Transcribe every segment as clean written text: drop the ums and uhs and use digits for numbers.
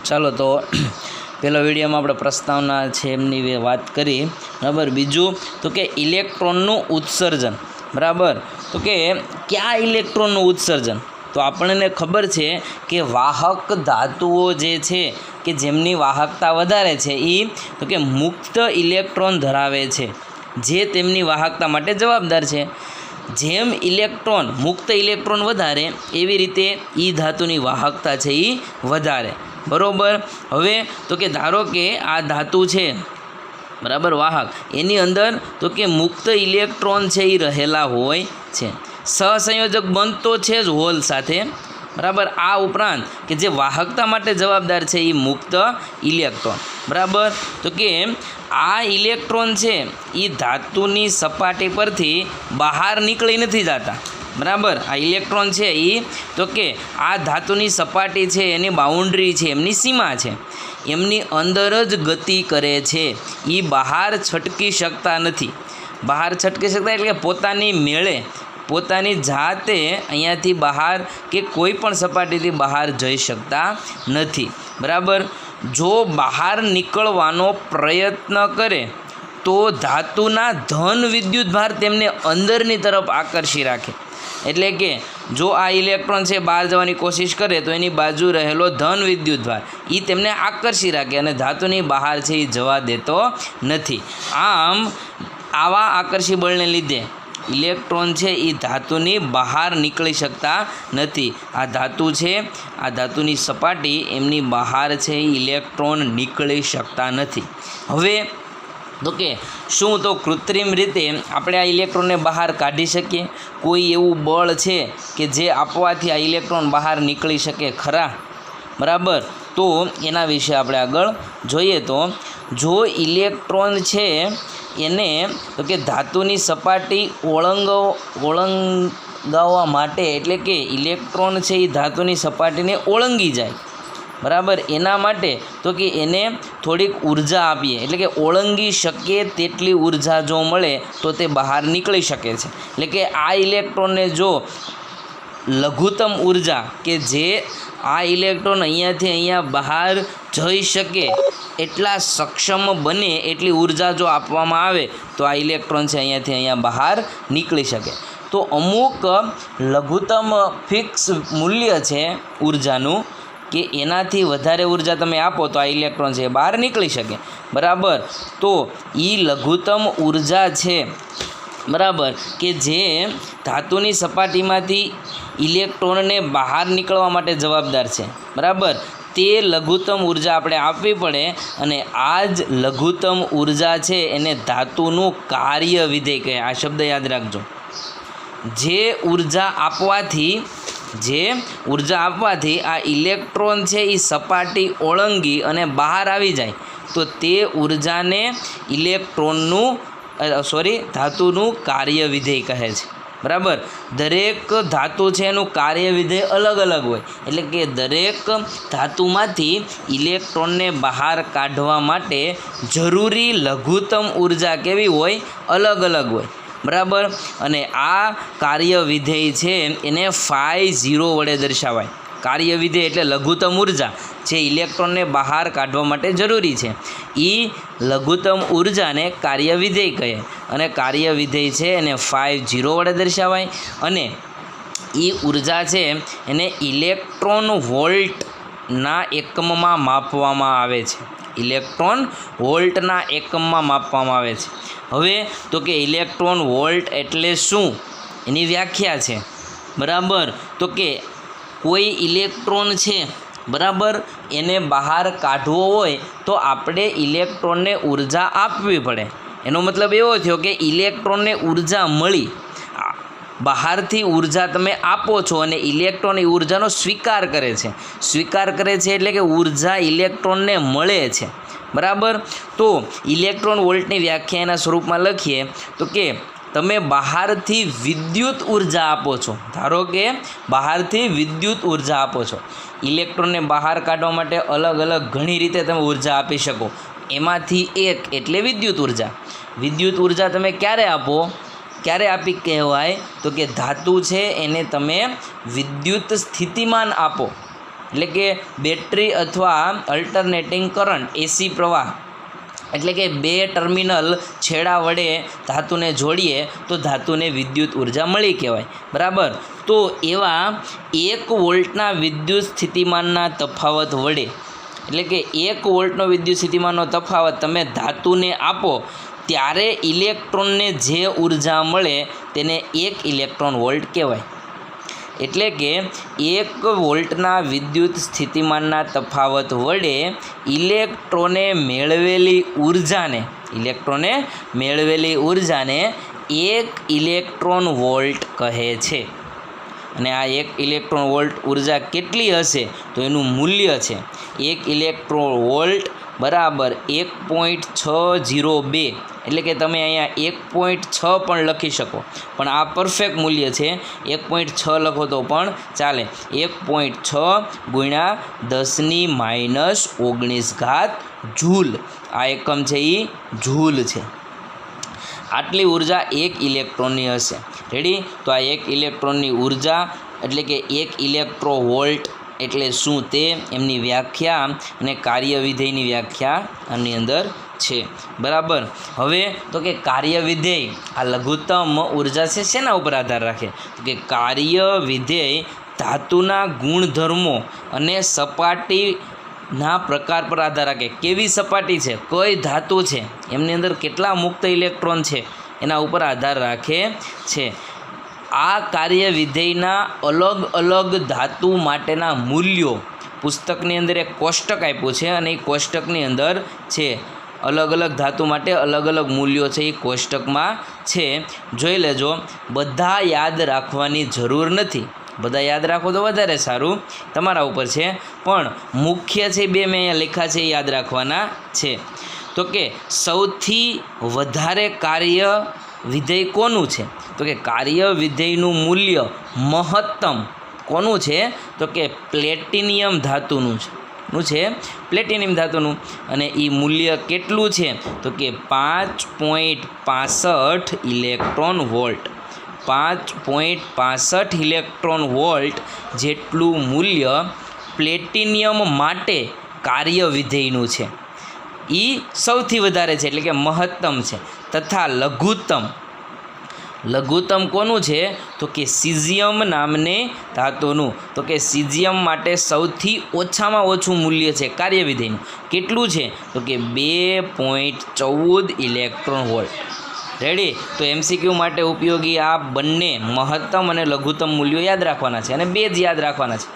ચાલો તો પહેલા વિડીયોમાં આપણે પ્રસ્તાવના છે એમની વાત કરી બરાબર। બીજું તો કે ઇલેક્ટ્રોનનું ઉત્સર્જન બરાબર। તો કે કયા ઇલેક્ટ્રોનનું ઉત્સર્જન? તો આપણને ખબર છે કે વાહક ધાતુઓ જે છે કે જેમની વાહકતા વધારે છે એ તો કે મુક્ત ઇલેક્ટ્રોન ધરાવે છે, જે તેમની વાહકતા માટે જવાબદાર છે। જેમ ઇલેક્ટ્રોન મુક્ત ઇલેક્ટ્રોન વધારે એવી રીતે એ ધાતુની વાહકતા છે એ વધારે બરાબર। હવે તો કે ધારો કે આ ધાતુ છે બરાબર વાહક, એની અંદર તો કે મુક્ત ઇલેક્ટ્રોન છે એ રહેલા હોય છે। સહસંયોજક બનતો છે જ હોલ સાથે બરાબર। આ ઉપરાંત કે જે વાહકતા માટે જવાબદાર છે એ મુક્ત ઇલેક્ટ્રોન બરાબર। તો કે આ ઇલેક્ટ્રોન છે એ ધાતુની સપાટી પરથી બહાર નીકળી નથી જતા બરાબર। આ ઇલેક્ટ્રોન છે એ તો કે આ ધાતુની સપાટી છે એની બાઉન્ડ્રી છે, એમની સીમા છે, એમની અંદર જ ગતિ કરે છે, એ બહાર છટકી શકતા નથી। બહાર છટકી શકતા એટલે કે પોતાની મેળે પોતાની જાતે અહીંયાથી બહાર કે કોઈ પણ સપાટીથી બહાર જઈ શકતા નથી બરાબર। જો બહાર નીકળવાનો પ્રયત્ન કરે તો ધાતુના ધન વિદ્યુતભાર તેમને અંદરની તરફ આકર્ષી રાખે। એટલે કે જો આ ઇલેક્ટ્રોન છે બહાર જવાની કોશિશ કરે તો એની બાજુ રહેલો ધન વિદ્યુતભાર એ તેમને આકર્ષી રાખે અને ધાતુની બહાર છે એ જવા દેતો નથી। આમ આવા આકર્ષી બળને લીધે ઇલેક્ટ્રોન છે એ ધાતુની બહાર નીકળી શકતા નથી। આ ધાતુ છે, આ ધાતુની સપાટી એમની બહાર છે એ ઇલેક્ટ્રોન નીકળી શકતા નથી। હવે તો કે શું તો કૃત્રિમ રીતે આપણે આ ઇલેક્ટ્રોનને બહાર કાઢી શકીએ? કોઈ એવું બળ છે કે જે આપવાથી આ ઇલેક્ટ્રોન બહાર નીકળી શકે ખરા બરાબર? તો એના વિશે આપણે આગળ જોઈએ। તો જો ઇલેક્ટ્રોન છે એને તો કે ધાતુની સપાટી ઓળંગાવવા માટે, એટલે કે ઇલેક્ટ્રોન છે એ ધાતુની સપાટીને ઓળંગી જાય બરાબર, એના માટે તો કે એને થોડીક ઉર્જા આપીએ, એટલે કે ઓળંગી શકે તેટલી ઉર્જા જો મળે તો તે બહાર નીકળી શકે છે। એટલે કે આ ઇલેક્ટ્રોનને જો લઘુત્તમ ઉર્જા કે જે આ ઇલેક્ટ્રોન અહીંયાથી અહીંયા બહાર જઈ શકે એટલા સક્ષમ બને એટલી ઉર્જા જો આપવામાં આવે તો આ ઇલેક્ટ્રોન છે અહીંયાથી અહીંયા બહાર નીકળી શકે। તો અમુક લઘુત્તમ ફિક્સ મૂલ્ય છે ઉર્જાનું કે એનાથી વધારે ઉર્જા તમે આપો તો આ ઇલેક્ટ્રોન છે બહાર નીકળી શકે બરાબર। તો એ લઘુત્તમ ઉર્જા છે બરાબર કે જે ધાતુની સપાટીમાંથી ઇલેક્ટ્રોનને બહાર નીકળવા માટે જવાબદાર છે બરાબર, તે લઘુત્તમ ઉર્જા આપણે આપવી પડે અને આ જ લઘુત્તમ ઉર્જા છે એને ધાતુનું કાર્ય વિધેય કહે। આ શબ્દ યાદ રાખજો। જે ઉર્જા આપવાથી આ ઇલેક્ટ્રોન છે એ સપાટી ઓળંગી અને બહાર આવી જાય તો તે ઉર્જાને ધાતુનું કાર્ય વિધેય કહે છે બરાબર। દરેક ધાતુ છે એનું કાર્ય વિધેય અલગ અલગ હોય, એટલે કે દરેક ધાતુમાંથી ઇલેક્ટ્રોનને બહાર કાઢવા માટે જરૂરી લઘુત્તમ ઉર્જા કેવી હોય? અલગ અલગ હોય બરાબર। અને આ કાર્ય વિધેય છે એને φ0 વડે દર્શાવાય। કાર્ય વિધેય એટલે લઘુત્તમ ઉર્જા જે ઇલેક્ટ્રોનને બહાર કાઢવા માટે જરૂરી છે, એ લઘુત્તમ ઉર્જાને કાર્ય વિધેય કહે અને કાર્ય વિધેય છે એને φ0 વડે દર્શાવાય। અને એ ઉર્જા છે એને ઇલેક્ટ્રોન વોલ્ટના એકમમાં માપવામાં આવે છે। ઇલેક્ટ્રોન વોલ્ટના એકમમાં માપવામાં આવે છે। હવે તો કે ઇલેક્ટ્રોન વોલ્ટ એટલે શું એની વ્યાખ્યા છે બરાબર। તો કે કોઈ ઇલેક્ટ્રોન છે બરાબર એને બહાર કાઢવો હોય તો આપણે ઇલેક્ટ્રોનને ઉર્જા આપવી પડે। એનો મતલબ એવો થયો કે ઇલેક્ટ્રોનને ઉર્જા મળી, બહારથી ઉર્જા તમે આપો છો અને ઇલેક્ટ્રોન એ ઉર્જાનો સ્વીકાર કરે છે એટલે કે ઉર્જા ઇલેક્ટ્રોનને મળે છે બરાબર। તો ઇલેક્ટ્રોન વોલ્ટની વ્યાખ્યા એના સ્વરૂપમાં લખીએ તો કે તમે બહારથી વિદ્યુત ઉર્જા આપો છો, ધારો કે બહારથી વિદ્યુત ઉર્જા આપો છો, ઇલેક્ટ્રોનને બહાર કાઢવા માટે અલગ અલગ ઘણી રીતે તમે ઉર્જા આપી શકો, એમાંથી એક એટલે વિદ્યુત ઉર્જા। વિદ્યુત ઉર્જા તમે ક્યારે આપી કહેવાય? તો કે ધાતુ છે એને તમે વિદ્યુત સ્થિતિમાન આપો એટલે કે બેટરી અથવા અલ્ટરનેટિંગ કરંટ એસી પ્રવાહ એટલે કે બે ટર્મિનલ છેડા વડે ધાતુને જોડીએ તો ધાતુને વિદ્યુત ઉર્જા મળી કહેવાય, બરાબર. તો એવા 1 વોલ્ટના વિદ્યુત સ્થિતિમાનના તફાવત વડે એટલે કે 1 વોલ્ટનો વિદ્યુત સ્થિતિમાનનો તફાવત તમે ધાતુને આપો ત્યારે ઇલેક્ટ્રોનને જે ઉર્જા મળે તેને 1 ઇલેક્ટ્રોન વોલ્ટ કહેવાય. એટલે કે 1 વોલ્ટના વિદ્યુત સ્થિતિમાનના તફાવત વડે ઇલેક્ટ્રોને મેળવેલી ઉર્જાને 1 ઇલેક્ટ્રોન વોલ્ટ કહે છે. અને આ 1 ઇલેક્ટ્રોન વોલ્ટ ઉર્જા કેટલી હશે તો એનું મૂલ્ય છે 1 ઇલેક્ટ્રોન વોલ્ટ બરાબર 1.602. એટલે કે તમે અહીંયા 1.6 પણ લખી શકો, પણ આ પરફેક્ટ મૂલ્ય છે. 1.6 લખો તો પણ ચાલે. 1.6 ગુણ્યા 10⁻⁻19 જૂલ, આ એકમ છે એ જૂલ છે. આટલી ઉર્જા 1 ઇલેક્ટ્રોનની હશે. રેડી? તો આ 1 ઇલેક્ટ્રોનની ઉર્જા એટલે કે 1 ઇલેક્ટ્રો વોલ્ટ એટલે શું તે એમની વ્યાખ્યા અને કાર્યવિધેયની વ્યાખ્યા આની અંદર છે, બરાબર. હવે તો કે કાર્યવિધેય આ લઘુત્તમ ઉર્જા છે શેના ઉપર આધાર રાખે તો કે કાર્યવિધેય ધાતુના ગુણધર્મો અને સપાટીના પ્રકાર પર આધાર રાખે. કેવી સપાટી છે, કઈ ધાતુ છે, એમની અંદર કેટલા મુક્ત ઇલેક્ટ્રોન છે એના ઉપર આધાર રાખે છે. આ કાર્યવિધેયના અલગ અલગ ધાતુ માટેના મૂલ્યો પુસ્તકની અંદર એક કોષ્ટક આપ્યું છે અને એ કોષ્ટકની અંદર છે. અલગ અલગ ધાતુ માટે અલગ અલગ મૂલ્યો છે એ કોષ્ટકમાં છે, જોઈ લેજો. બધા યાદ રાખવાની જરૂર નથી, બધા યાદ રાખો તો વધારે સારું, તમારા ઉપર છે. પણ મુખ્ય છે બે મેં અહીંયા લખ્યા છે એ યાદ રાખવાના છે. તો કે સૌથી વધારે કાર્ય વિધેય કોનું છે તો કે કાર્ય વિધેયનું મૂલ્ય મહત્તમ કોનું છે તો કે પ્લેટિનિયમ ધાતુનું છે. પ્લેટિનિયમ ધાતુનું. અને એ મૂલ્ય કેટલું છે તો કે 5.65 ઇલેક્ટ્રોન વોલ્ટ. 5.65 ઇલેક્ટ્રોન વોલ્ટ જેટલું મૂલ્ય પ્લેટિનિયમ માટે કાર્ય વિધેયનું છે. એ સૌથી વધારે છે એટલે કે મહત્તમ છે. તથા લઘુત્તમ કોનું છે તો કે સીઝિયમ નામની ધાતુનું. તો કે સીઝિયમ માટે સૌથી ઓછામાં ઓછું મૂલ્ય છે કાર્ય વિધેયનું. કેટલું છે તો કે 2.14 ઇલેક્ટ્રોન વોલ્ટ. રેડી? તો એમસીક્યુ માટે ઉપયોગી આ બંને મહત્તમ અને લઘુત્તમ મૂલ્યો યાદ રાખવાના છે અને બે જ યાદ રાખવાના છે.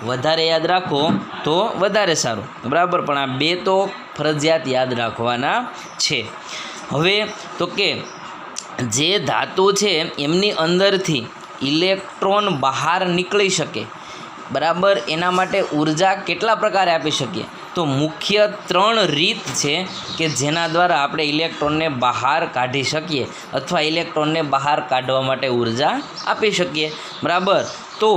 વધારે યાદ રાખો તો વધારે સારું, બરાબર, પણ આ બે તો ફરજિયાત યાદ રાખવાના છે. હવે તો કે જે ધાતુ છે એમની અંદરથી ઇલેક્ટ્રોન બહાર નીકળી શકે, બરાબર, એના માટે ઉર્જા કેટલા પ્રકારે આપી શકીએ તો મુખ્ય 3 રીત છે કે જેના દ્વારા આપણે ઇલેક્ટ્રોનને બહાર કાઢી શકીએ અથવા ઇલેક્ટ્રોનને બહાર કાઢવા માટે ઉર્જા આપી શકીએ, બરાબર. તો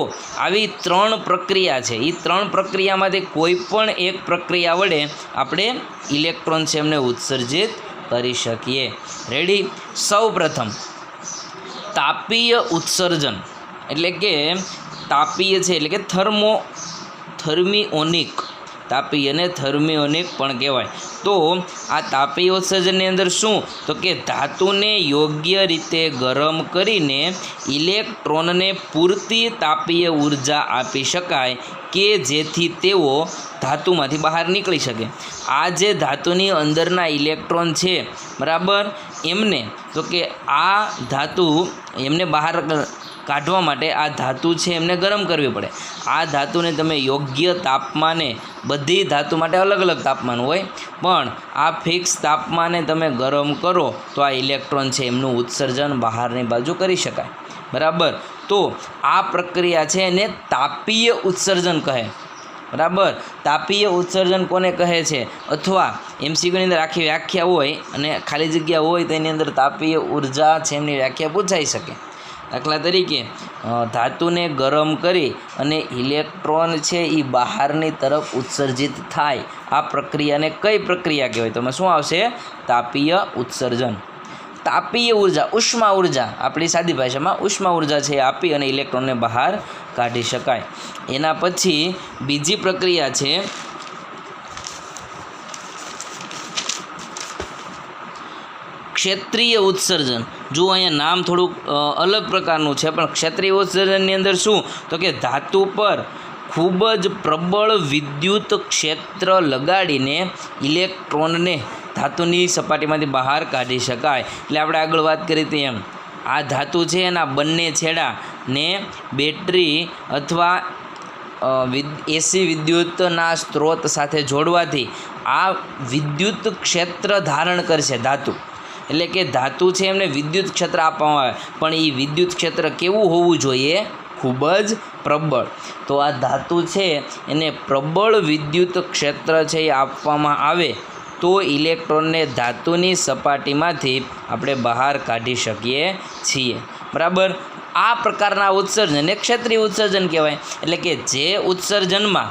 આવી 3 પ્રક્રિયા છે. એ 3 પ્રક્રિયામાંથી કોઈ પણ એક પ્રક્રિયા વડે આપણે ઇલેક્ટ્રોન છે એમને ઉત્સર્જિત કરી શકીએ. રેડી? સૌ પ્રથમ તાપીય ઉત્સર્જન એટલે કે તાપીય છે એટલે કે થર્મિઓનિક. તાપીયને થર્મિઓનિક પણ કહેવાય. તો આ તાપીય ઉત્સર્જનની અંદર શું તો કે ધાતુને યોગ્ય રીતે ગરમ કરીને ઇલેક્ટ્રોનને પૂરતી તાપીય ઉર્જા આપી શકાય કે જેથી તેઓ ધાતુમાંથી બહાર નીકળી શકે. આ જે ધાતુની અંદરના ઇલેક્ટ્રોન છે, બરાબર, એમને તો કે આ ધાતુ એમને બહાર કાઢવા માટે આ ધાતુ છે એમને ગરમ કરવી પડે. આ ધાતુને તમે યોગ્ય તાપમાને, બધી ધાતુ માટે અલગ અલગ તાપમાન હોય, પણ આ ફિક્સ તાપમાને તમે ગરમ કરો તો આ ઇલેક્ટ્રોન છે એમનું ઉત્સર્જન બહારની બાજુ કરી શકાય, બરાબર. તો આ પ્રક્રિયા છે એને તાપીય ઉત્સર્જન કહે, બરાબર. તાપીય ઉત્સર્જન કોને કહે છે અથવા એમસીક્યુની અંદર આખી વ્યાખ્યા હોય અને ખાલી જગ્યા હોય તો એની અંદર તાપીય ઉર્જા છે એમની વ્યાખ્યા પૂછાઈ શકે. દાખલા તરીકે ધાતુને ગરમ કરી અને ઇલેક્ટ્રોન છે એ બહારની તરફ ઉત્સર્જિત થાય, આ પ્રક્રિયાને કઈ પ્રક્રિયા કહેવાય તો શું આવશે તાપીય ઉત્સર્જન. તાપીય ઉર્જા, ઉષ્મા ઉર્જા, આપણી સાદી ભાષામાં ઉષ્મા ઉર્જા છે એ આપી અને ઇલેક્ટ્રોનને બહાર કાઢી શકાય. એના પછી બીજી પ્રક્રિયા છે ક્ષેત્રીય ઉત્સર્જન. જો અહીંયા નામ થોડુંક અલગ પ્રકારનું છે, પણ ક્ષેત્રીય ઉત્સર્જનની અંદર શું તો કે ધાતુ પર ખૂબ જ પ્રબળ વિદ્યુત ક્ષેત્ર લગાડીને ઇલેક્ટ્રોનને ધાતુની સપાટીમાંથી બહાર કાઢી શકાય. એટલે આપણે આગળ વાત કરી હતી એમ આ ધાતુ છે એના બંને છેડાને બેટરી અથવા એસી વિદ્યુતના સ્ત્રોત સાથે જોડવાથી આ વિદ્યુત ક્ષેત્ર ધારણ કરશે ધાતુ. એટલે કે ધાતુ છે એમને વિદ્યુત ક્ષેત્ર આપવામાં આવે, પણ એ વિદ્યુત ક્ષેત્ર કેવું હોવું જોઈએ? ખૂબ જ પ્રબળ. તો આ ધાતુ છે એને પ્રબળ વિદ્યુત ક્ષેત્ર છે એ આપવામાં આવે તો ઇલેક્ટ્રોનને ધાતુની સપાટીમાંથી આપણે બહાર કાઢી શકીએ છીએ. બરાબર. આ પ્રકારના ઉત્સર્જનને ક્ષેત્રીય ઉત્સર્જન કહેવાય. એટલે કે જે ઉત્સર્જનમાં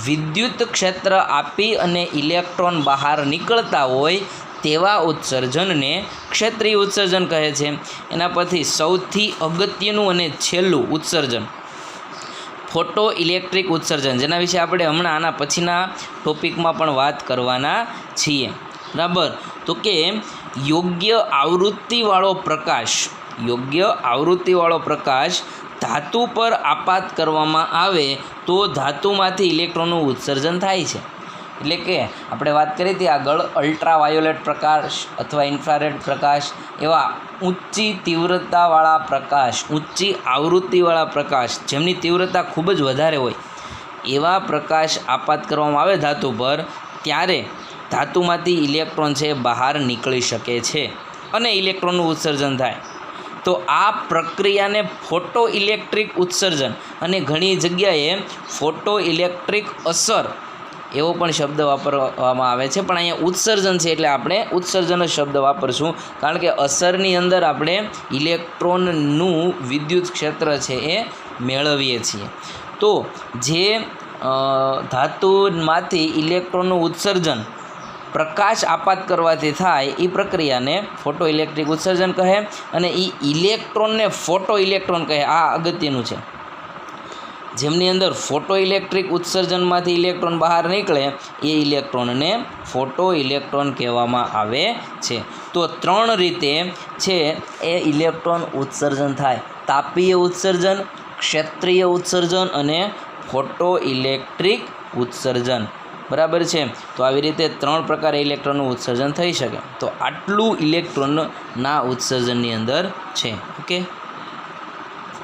વિદ્યુત ક્ષેત્ર આપી અને ઇલેક્ટ્રોન બહાર નીકળતા હોય તેવા ઉત્સર્જનને ક્ષેત્રીય ઉત્સર્જન કહે છે. એના પછી સૌથી અગત્યનું અને છેલ્લું ઉત્સર્જન ફોટો ઇલેક્ટ્રિક ઉત્સર્જન, જેના વિશે આપણે હમણાં આના પછીના ટોપિકમાં પણ વાત કરવાના છીએ. બરાબર. તો કે યોગ્ય આવૃત્તિવાળો પ્રકાશ ધાતુ પર આપાત કરવામાં આવે તો ધાતુમાંથી ઇલેક્ટ્રોનનું ઉત્સર્જન થાય છે. એટલે કે આપણે વાત કરી હતી આગળ અલ્ટ્રાવાયોલેટ પ્રકાશ અથવા ઇન્ફ્રારેડ પ્રકાશ, એવા ઊંચી તીવ્રતાવાળા પ્રકાશ, ઊંચી આવૃત્તિવાળા પ્રકાશ જેમની તીવ્રતા ખૂબ જ વધારે હોય એવા પ્રકાશ આપાત કરવામાં આવે ધાતુ પર, ત્યારે ધાતુમાંથી ઇલેક્ટ્રોન છે બહાર નીકળી શકે છે અને ઇલેક્ટ્રોનનું ઉત્સર્જન થાય. તો આ પ્રક્રિયાને ફોટો ઇલેક્ટ્રિક ઉત્સર્જન અને ઘણી જગ્યાએ ફોટો ઇલેક્ટ્રિક અસર એવો પણ શબ્દ વાપરવામાં આવે છે, પણ અહીંયા ઉત્સર્જન છે એટલે આપણે ઉત્સર્જન જ શબ્દ વાપરશું, કારણ કે અસરની અંદર આપણે ઇલેક્ટ્રોનનું વિદ્યુત ક્ષેત્ર છે એ મેળવીએ છીએ. તો જે ધાતુમાંથી ઇલેક્ટ્રોનનું ઉત્સર્જન પ્રકાશ આપાત કરવાથી થાય એ પ્રક્રિયાને ફોટો ઇલેક્ટ્રિક ઉત્સર્જન કહે, અને એ ઇલેક્ટ્રોનને ફોટો ઇલેક્ટ્રોન કહે. આ અગત્યનું છે. જેમની અંદર ફોટો ઇલેક્ટ્રિક ઉત્સર્જનમાંથી ઇલેક્ટ્રોન બહાર નીકળે એ ઇલેક્ટ્રોનને ફોટો ઇલેક્ટ્રોન કહેવામાં આવે છે. તો 3 રીતે છે એ ઇલેક્ટ્રોન ઉત્સર્જન થાય: તાપીય ઉત્સર્જન, ક્ષેત્રીય ઉત્સર્જન અને ફોટો ઇલેક્ટ્રિક ઉત્સર્જન. બરાબર છે. તો આવી રીતે 3 પ્રકારે ઇલેક્ટ્રોનનું ઉત્સર્જન થઈ શકે. તો આટલું ઇલેક્ટ્રોનના ઉત્સર્જનની અંદર છે. ઓકે.